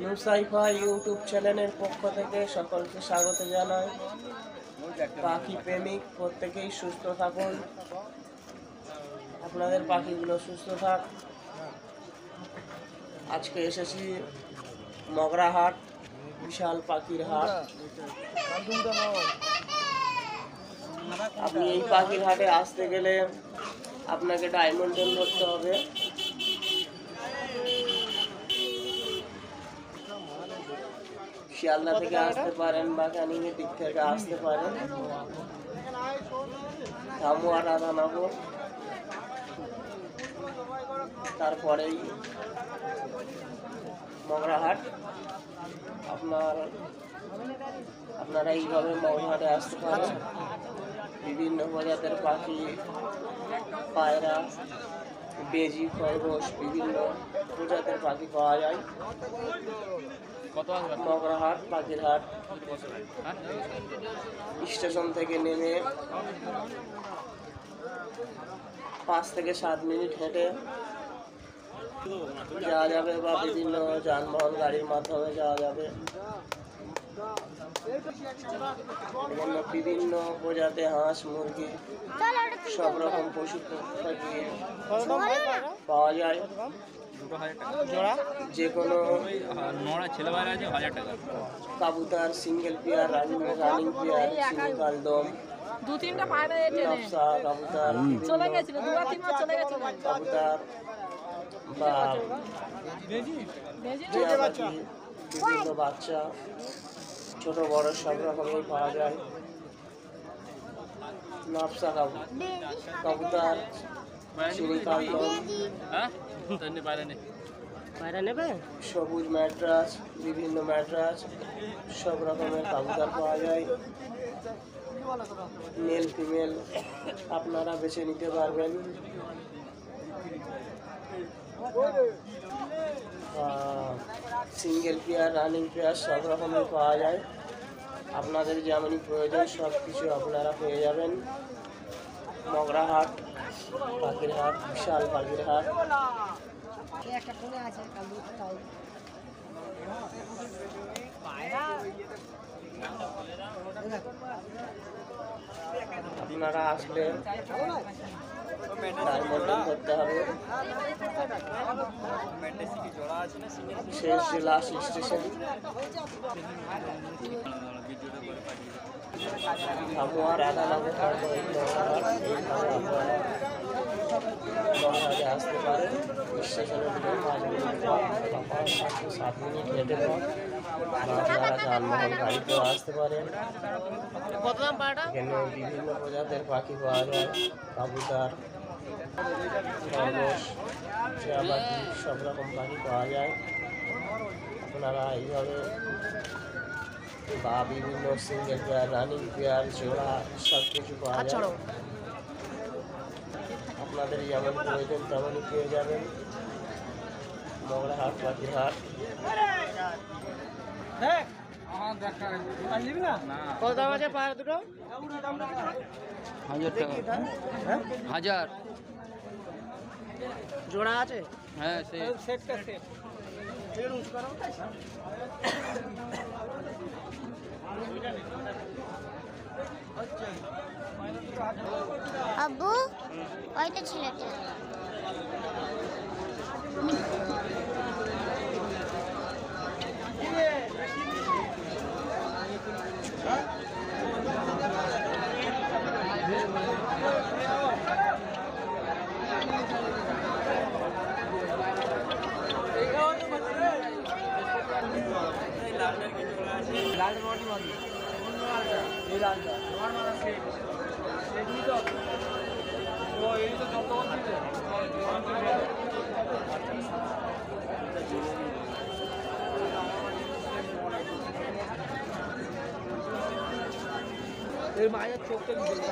Nusaifa YouTube চ্যানেলের পক্ষ থেকে সকলকে স্বাগত জানাই। পাখি প্রেমিক প্রত্যেকেই সুস্থ থাকুন, আপনাদের পাখিগুলো সুস্থ থাক। আজকে এসেছি মগরা হাট, বিশাল পাখির হাট। আপনি এই পাখির হাটে আসতে গেলে আপনাকে ডায়মন্ড টেল ধরতে হবে। শিয়ালদা থেকে আসতে পারেন বা ক্যানিংয়ের দিক থেকে আসতে পারেন। ধামুয়া রাধানগর, তারপরেই মগরা হাট। আপনারা এইভাবে মগরা হাটে আসতে পারেন। বিভিন্ন প্রজাতির পাখি, পায়রা, বেজি, খরগোশ, বিভিন্ন প্রজাতির পাখি পাওয়া যায়। মগরা হাট পাখির হাট। স্টেশন থেকে নেমে 5 থেকে 7 মিনিট হেঁটে যাওয়া যাবে বা বিভিন্ন যানবাহন গাড়ির মাধ্যমে যাওয়া যাবে। বিভিন্ন প্রজাতির হাঁস, মুরগি, সব রকম পশু পাখি পাওয়া যায়। যে কোনো কাবুতর, single pair, running pair, single দম, নকশা কাবুতর, কাবুতর বা বিভিন্ন বাচ্চা, ছোট বড় সব রকমই পাওয়া যায়। নকশা কাবুতর, সবুজ ম্যাড্রাস, বিভিন্ন ম্যাড্রাস, সব রকমের কাবুতর পাওয়া যায়। মেল ফিমেল আপনারা বেছে নিতে পারবেন। সিঙ্গেল পেয়ার, রানিং পেয়ার সব রকমের পাওয়া যায়। আপনাদের যেমনই প্রয়োজন সব কিছু আপনারা পেয়ে যাবেন। মগরা হাট পাখির হাট, বিশাল পাখির হাট। আপনারা আসলে করতে হবে। শেষ লাস্ট স্টেশন ধামুয়া রাধানগর। আসতে পারেন স্টেশনের 7 মিনিট হেঁটে পর আপনারা যানবাহন গাড়িতেও আসতে পারেন। এখানে বিভিন্ন প্রজাতির পাখি পাওয়া যায়। কাবুতর, খরগোশ, টিয়া পাখি, সব রকম পাখি পাওয়া যায়। আপনারা এইভাবে বা বিভিন্ন সিঙ্গেল পেয়ার, রানিং পেয়ার, জোড়া সব কিছু পাওয়া যায়। আপনাদের যেমন প্রয়োজন তেমনই পেয়ে যাবেন। মগরা হাট পাখির হাট। কত দাম আছে পায়রা দুটো? 1000 টাকা। 1000 জোড়া আছে? হ্যাঁ, সেটটা সেট। আব্বু ওইটা ছেলেটা লাল মাটি মাটি এই লালটা তোমার মারা সেট সেটই তো ও এই তো যত দিতে এই মায়ের চোখটা দিতে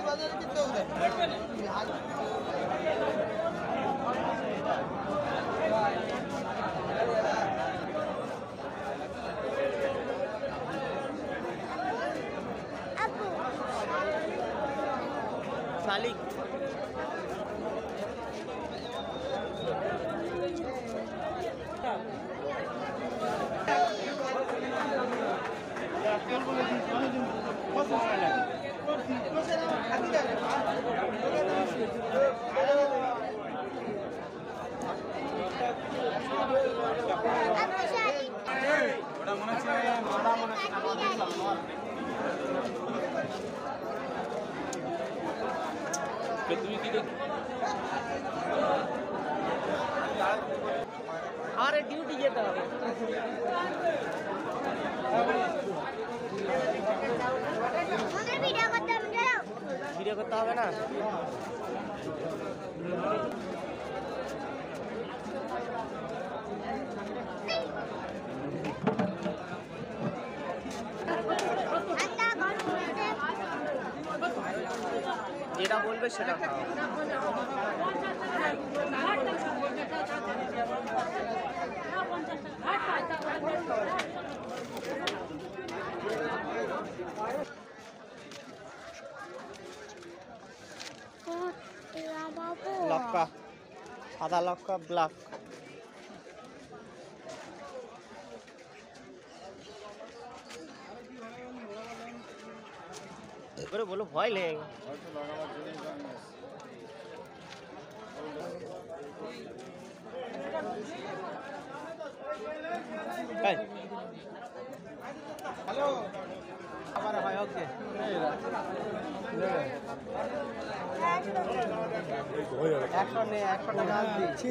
বাজারে কি চোখ দেখবে শালিক আরে ডিউটি যেতে হবে। ভিডিও করতে হবে না। যেটা বলবে সেটা খাও। লক্কা, সাদা লক্কা, ব্ল্যাক। এবারে বলো ভয় লেগে হ্যালো আবার হয় ওকে একশো টাকা দিচ্ছি।